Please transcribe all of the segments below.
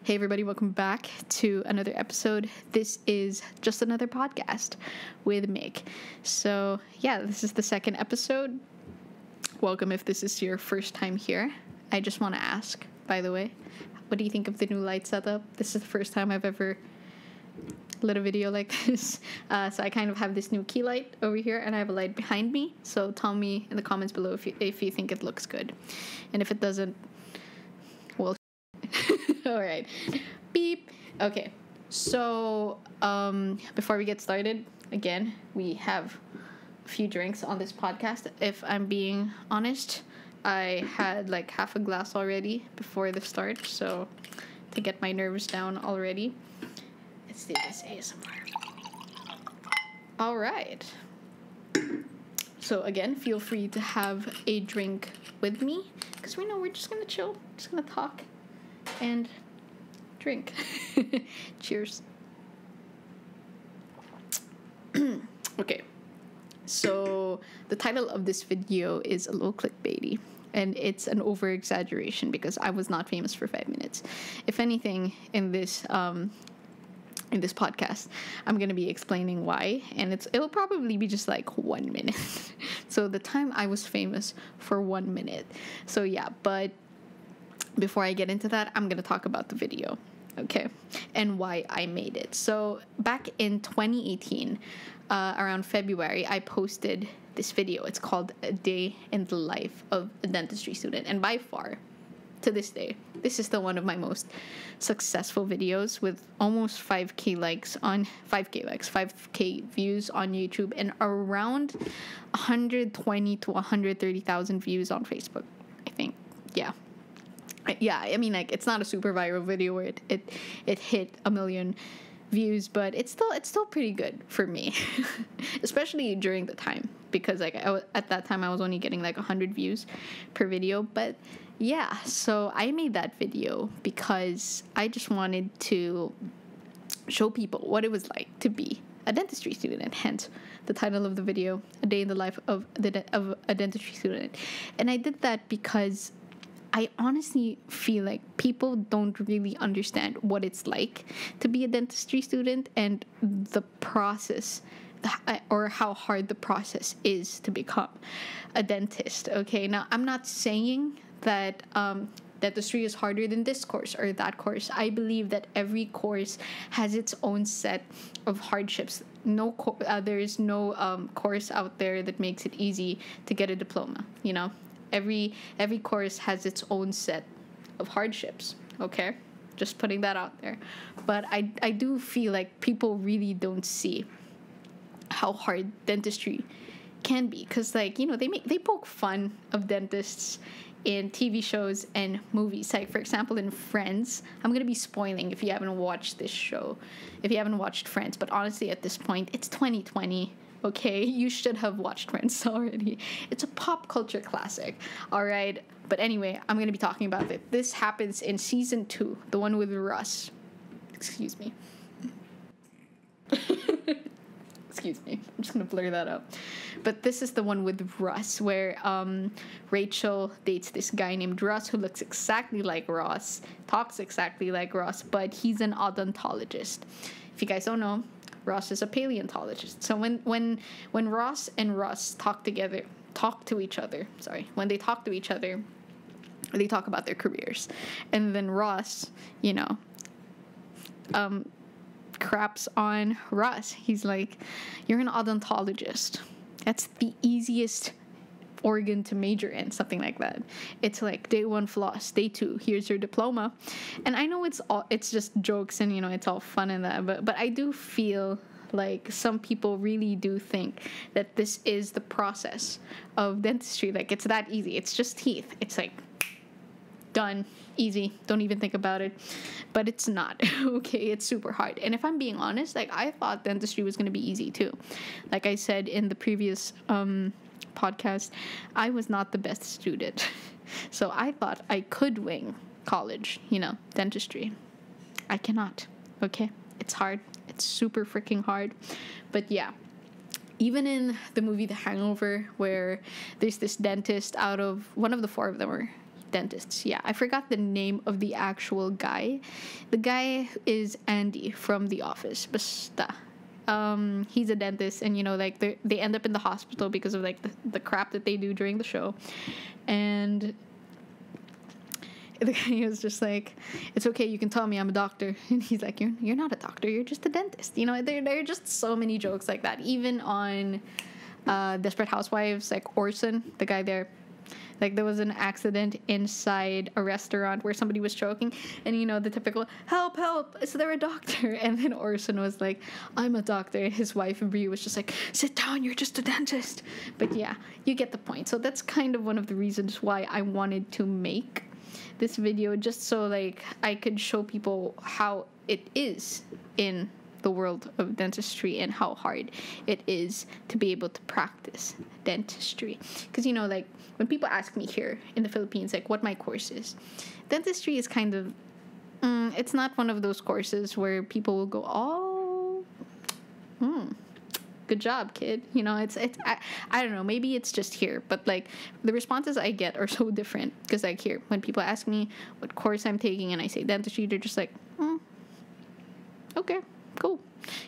Hey everybody, welcome back to another episode. This is just another podcast with Mick. So yeah, this is the second episode. Welcome if this is your first time here. I just want to ask, by the way, what do you think of the new light setup? This is the first time I've ever lit a video like this. So I kind of have this new key light over here and I have a light behind me. So tell me in the comments below if you think it looks good. And if it doesn't, well, all right. Beep. Okay. So before we get started, again, we have a few drinks on this podcast. If I'm being honest, I had like half a glass already before the start. So to get my nerves down already. Let's do this ASMR. All right. So again, feel free to have a drink with me because we know we're just gonna chill, just gonna talk and drink. Cheers. Okay. So the title of this video is a little clickbaity. And it's an over-exaggeration because I was not famous for 5 minutes. If anything, in this podcast, I'm going to be explaining why, and it'll probably be just like 1 minute. So the time I was famous for 1 minute. So yeah, but before I get into that, I'm going to talk about the video, okay, and why I made it. So back in 2018, around February, I posted this video. It's called A Day in the Life of a Dentistry Student, and by far, to this day, this is one of my most successful videos with almost 5k views on YouTube and around 120 to 130,000 views on Facebook, I think. Yeah, I mean, like, it's not a super viral video where it hit 1 million views, but it's still pretty good for me, especially during the time, because like at that time I was only getting like 100 views per video. But yeah, so I made that video because I just wanted to show people what it was like to be a dentistry student, and hence the title of the video, A Day in the Life of a Dentistry Student. And I did that because I honestly feel like people don't really understand what it's like to be a dentistry student and the process, or how hard the process is to become a dentist. Okay, now I'm not saying that dentistry is harder than this course or that course. I believe that every course has its own set of hardships. There is no course out there that makes it easy to get a diploma, you know. Every course has its own set of hardships, okay? Just putting that out there. But I do feel like people really don't see how hard dentistry can be, because, like, you know, they poke fun of dentists in TV shows and movies. Like, for example, in Friends, I'm going to be spoiling if you haven't watched this show, if you haven't watched Friends, but honestly, at this point, it's 2020. Okay, you should have watched Friends already. It's a pop culture classic, all right? But anyway, I'm going to be talking about it. This happens in season 2, the one with Russ. Excuse me. Excuse me. I'm just going to blur that up. But this is the one with Russ, where Rachel dates this guy named Russ who looks exactly like Ross, talks exactly like Ross, but he's an odontologist. If you guys don't know, Ross is a paleontologist. So when Ross and Russ talk to each other, when they talk to each other, they talk about their careers. And then Ross, you know, craps on Russ. He's like, you're an odontologist. That's the easiest organ to major in, something like that. It's like day 1 floss, day 2 here's your diploma. And I know it's just jokes and, you know, it's all fun and that, but I do feel like some people really do think that this is the process of dentistry. Like, it's that easy. It's just teeth. It's like done, easy, don't even think about it. But it's not. Okay, it's super hard. And if I'm being honest, like, I thought dentistry was going to be easy too. Like I said in the previous podcast, I was not the best student. So I thought I could wing college, you know, dentistry. I cannot. Okay, it's hard. It's super freaking hard. But yeah, even in the movie The Hangover, where there's this dentist, out of one of the 4 of them, or dentists. Yeah, I forgot the name of the actual guy. The guy is Andy from The Office. Basta. He's a dentist, and like they end up in the hospital because of like the crap that they do during the show. And the guy was just like, it's okay, you can tell me I'm a doctor. And he's like, you're not a doctor, you're just a dentist. There are just so many jokes like that. Even on Desperate Housewives, like Orson, the guy there, like there was an accident inside a restaurant where somebody was choking, and the typical help, is there a doctor? And then Orson was like, I'm a doctor. And his wife Brie was just like, sit down, you're just a dentist. But yeah, you get the point. So that's kind of one of the reasons why I wanted to make this video, just so like I could show people how it is in the world of dentistry and how hard it is to be able to practice dentistry. Because like when people ask me here in the Philippines like what my course is, dentistry is kind of it's not one of those courses where people will go, oh, good job, kid. I don't know, maybe it's just here, but like the responses I get are so different. Because like here, when people ask me what course I'm taking and I say dentistry, they're just like, okay, cool.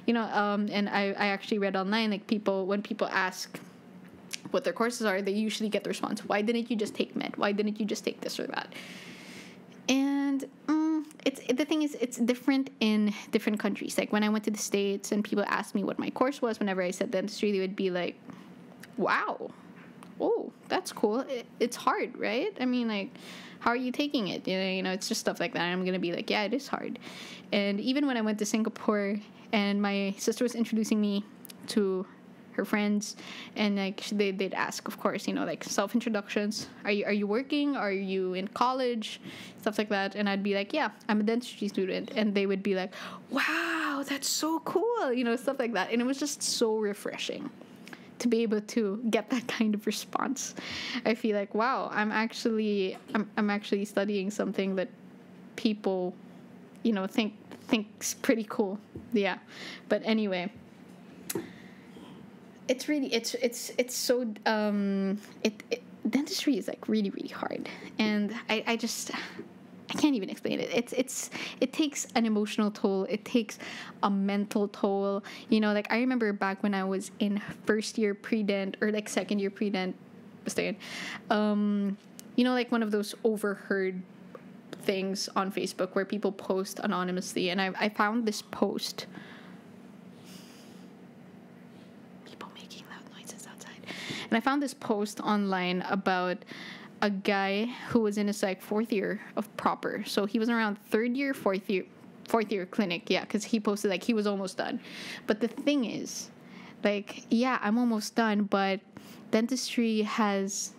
And I actually read online, like when people ask what their courses are, they usually get the response, why didn't you just take med? Why didn't you just take this or that? And the thing is, it's different in different countries. Like when I went to the States and people asked me what my course was, whenever I said dentistry, they would be like, wow, oh, that's cool. It's hard, right? I mean, like, how are you taking it? It's just stuff like that. And I'm going to be like, yeah, it is hard. And even when I went to Singapore and my sister was introducing me to her friends, and like they'd ask, of course, like self-introductions. Are you working? Are you in college? Stuff like that. And I'd be like, yeah, I'm a dentistry student. And they would be like, wow, that's so cool. Stuff like that. And it was just so refreshing to be able to get that kind of response. I feel like, wow, I'm actually studying something that people, think's pretty cool. Yeah. But anyway, it's really so dentistry is like really, really hard, and I can't even explain it. It takes an emotional toll. It takes a mental toll. Like I remember back when I was in first year pre-dent or like second year pre-dent, like one of those overheard things on Facebook where people post anonymously, and I found this post. And I found this post online about a guy who was in his like fourth year of proper. So he was around third year, fourth year clinic. Yeah, because he posted like he was almost done. But the thing is, like, yeah, I'm almost done, but dentistry has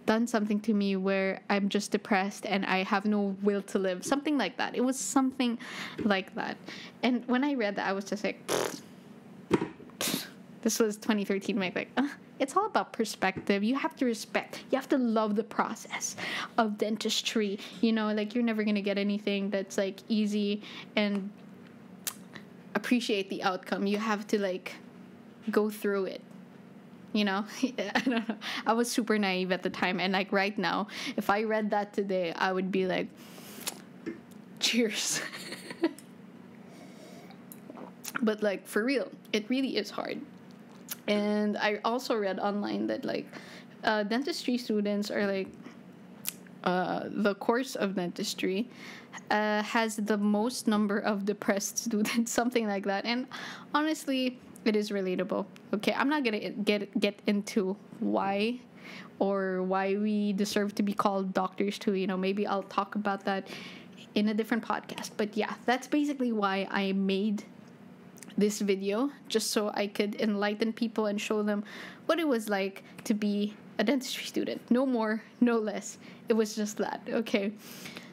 done something to me where I'm just depressed and I have no will to live. Something like that. It was something like that. And when I read that, I was just like, this was 2013. Like, it's all about perspective. You have to respect. You have to love the process of dentistry. Like you're never gonna get anything that's like easy and appreciate the outcome. You have to like go through it. I don't know. I was super naive at the time, and like right now, if I read that today, I would be like, cheers. But like for real, it really is hard. And I also read online that like dentistry students are like the course of dentistry has the most number of depressed students, something like that. And honestly, it is relatable. Okay, I'm not gonna get into why we deserve to be called doctors too. Maybe I'll talk about that in a different podcast. But yeah, that's basically why I made this video, just so I could enlighten people and show them what it was like to be a dentistry student. No more, no less. It was just that. Okay.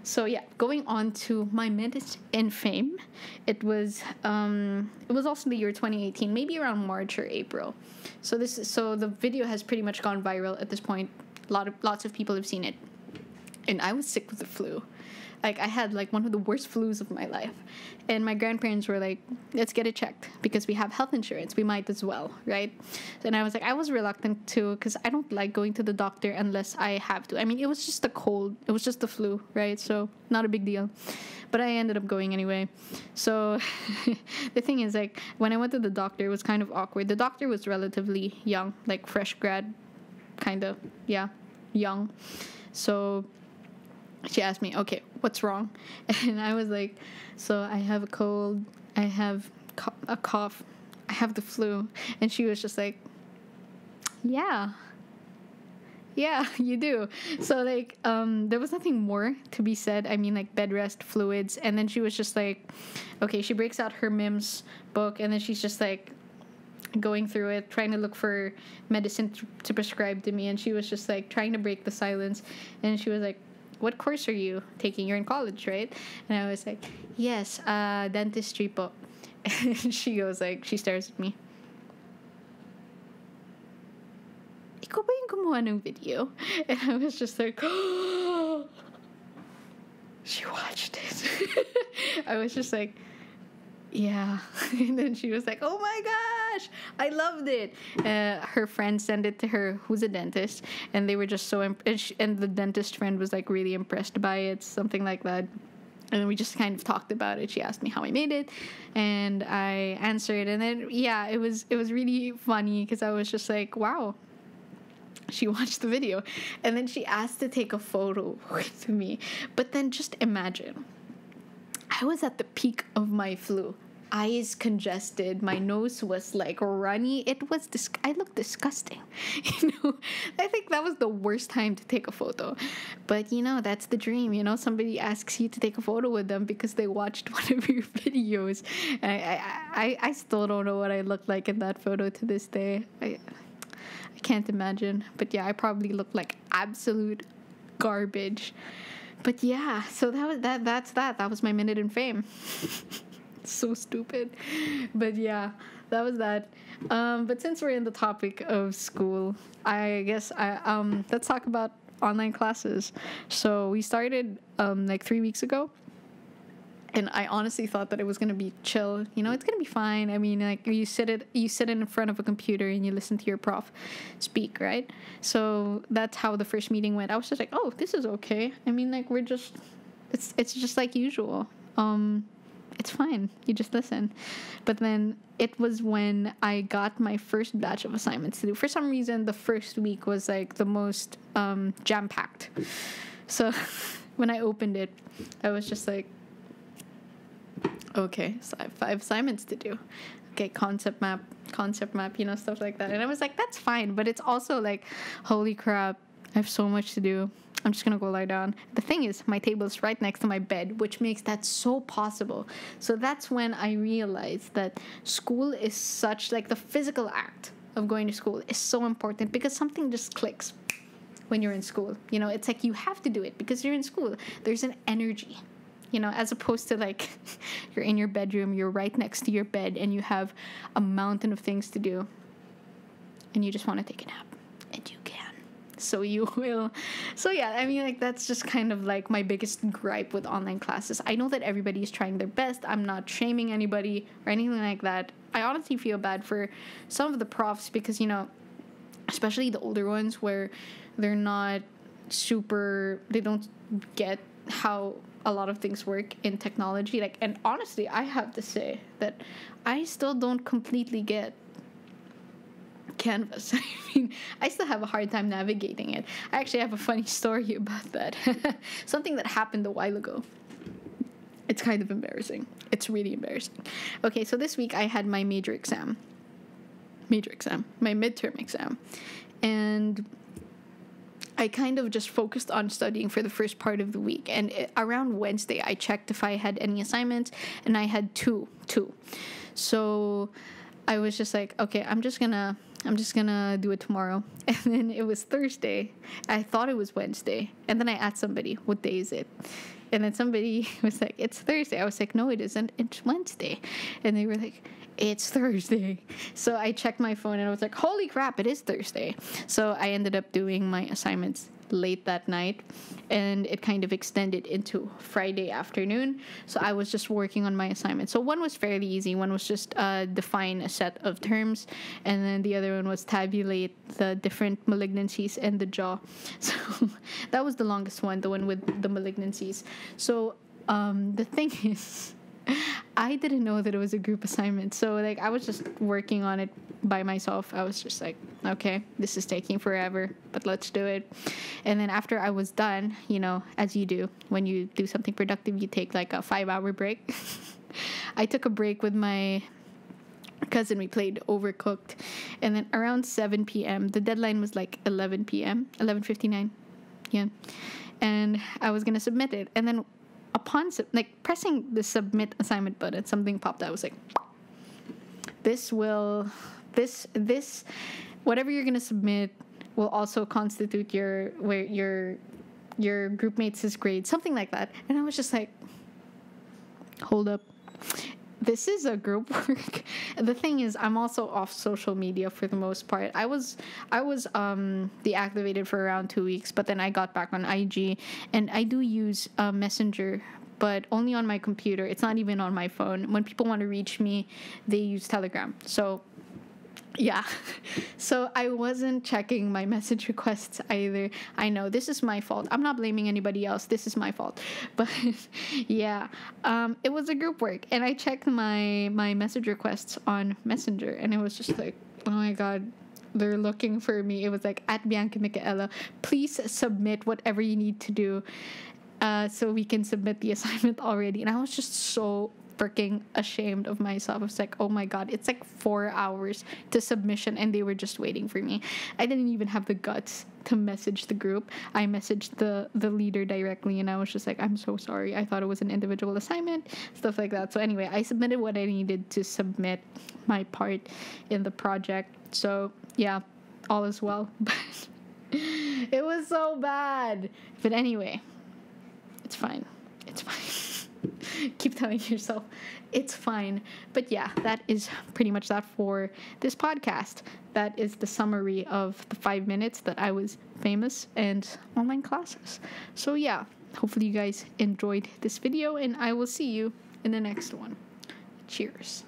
So yeah, going on to my merit and fame. It was also the year 2018, maybe around March or April. So the video has pretty much gone viral at this point. Lots of people have seen it. And I was sick with the flu. Like, I had like one of the worst flus of my life, and my grandparents were like, let's get it checked because we have health insurance, we might as well, right? And I was like, I was reluctant to, because I don't like going to the doctor unless I have to. I mean, it was just a cold, it was just the flu, right? So not a big deal, but I ended up going anyway. So the thing is, like, when I went to the doctor, it was kind of awkward. The doctor was relatively young, like fresh grad, kind of, yeah, young. So she asked me, okay, what's wrong? And I was like, so I have a cold, I have a cough, I have the flu. And she was just like, yeah, you do. So, like, there was nothing more to be said. I mean, like, bed rest, fluids. And then she was just like, okay, she breaks out her MIMS book, and then she's just like going through it, trying to look for medicine to prescribe to me. And she was just like trying to break the silence. And she was like, what course are you taking? You're in college, right? And I was like, yes, dentistry po. And she goes like, she stares at me. Ikaw ba yung gumawa ng video? And I was just like, oh. She watched it. I was just like, yeah. And then she was like, oh my gosh, I loved it. Her friend sent it to her, who's a dentist, and they were just so and the dentist friend was like really impressed by it, something like that. And then we just kind of talked about it. She asked me how I made it, and I answered. And then it was really funny because I was just like, wow. She watched the video, and then she asked to take a photo with me. But then just imagine, I was at the peak of my flu. Eyes congested. My nose was like runny. It was I looked disgusting. I think that was the worst time to take a photo. But that's the dream. Somebody asks you to take a photo with them because they watched one of your videos. And I still don't know what I looked like in that photo to this day. I can't imagine. But yeah, I probably looked like absolute garbage. But yeah, so that was my minute in fame. So stupid. But yeah, that was that. But since we're in the topic of school, I guess let's talk about online classes. So we started like 3 weeks ago. And I honestly thought that it was gonna be chill. It's gonna be fine. I mean, like you sit in front of a computer and you listen to your prof speak, right? So that's how the first meeting went. I was just like, oh, this is okay. I mean, like it's just like usual. It's fine. You just listen. But then it was when I got my first batch of assignments to do. For some reason, the first week was like the most jam-packed. So when I opened it, I was just like, okay, so I have 5 assignments to do. Okay, concept map, stuff like that. And I was like, that's fine. But it's also like, holy crap, I have so much to do. I'm just going to go lie down. The thing is, my table is right next to my bed, which makes that so possible. So that's when I realized that school is such, like the physical act of going to school is so important because something just clicks when you're in school. It's like you have to do it because you're in school. There's an energy. As opposed to like you're in your bedroom, you're right next to your bed, and you have a mountain of things to do, and you just want to take a nap, and you can. So you will. So yeah, I mean, like that's just kind of like my biggest gripe with online classes. I know that everybody is trying their best. I'm not shaming anybody or anything like that. I honestly feel bad for some of the profs because, especially the older ones where they're not they don't get how a lot of things work in technology. Like, and honestly, I have to say that I still don't completely get Canvas. I mean, I still have a hard time navigating it. I actually have a funny story about that. Something that happened a while ago. It's kind of embarrassing. It's really embarrassing. Okay, so this week I had my my midterm exam. And I kind of just focused on studying for the first part of the week. And around Wednesday, I checked if I had any assignments, and I had two. So I was just like, okay, I'm just gonna do it tomorrow. And then it was Thursday. I thought it was Wednesday. And then I asked somebody, what day is it? And then somebody was like, it's Thursday. I was like, no, it isn't. It's Wednesday. And they were like, it's Thursday. So I checked my phone and I was like, holy crap, it is Thursday. So I ended up doing my assignments late that night, and it kind of extended into Friday afternoon. So I was just working on my assignment. So one was fairly easy. One was just define a set of terms, and then the other one was tabulate the different malignancies and the jaw. So that was the longest one, the one with the malignancies. So the thing is, I didn't know that it was a group assignment. So like I was just working on it by myself. I was just like, okay, this is taking forever, but let's do it. And then after I was done, you know, as you do when you do something productive, you take like a 5-hour break. I took a break with my cousin. We played Overcooked, and then around 7 p.m. the deadline was like 11 p.m. 11:59. Yeah. And I was gonna submit it, and then upon pressing the submit assignment button, something popped out. I was like, this whatever you're gonna submit will also constitute your group mates' grade, something like that. And I was just like, hold up, this is a group work. The thing is, I'm also off social media for the most part. I was deactivated for around 2 weeks, but then I got back on IG, and I do use Messenger, but only on my computer. It's not even on my phone. When people want to reach me, they use Telegram. So yeah. So I wasn't checking my message requests either. I know this is my fault. I'm not blaming anybody else. This is my fault. But yeah, it was a group work, and I checked my message requests on Messenger, and it was just like, oh my God, they're looking for me. It was like, at Bianca Mikaehla, please submit whatever you need to do so we can submit the assignment already. And I was just so freaking ashamed of myself. I was like, oh my God, it's like 4 hours to submission, and they were just waiting for me. I didn't even have the guts to message the group. I messaged the leader directly, and I was just like, I'm so sorry. I thought it was an individual assignment, stuff like that. So anyway, I submitted what I needed to submit my part in the project. So yeah, all is well. But it was so bad. But anyway, it's fine. It's fine. Keep telling yourself it's fine. But yeah, that is pretty much that for this podcast. That is the summary of the 5 minutes that I was famous and online classes. So yeah, hopefully you guys enjoyed this video, and I will see you in the next one. Cheers.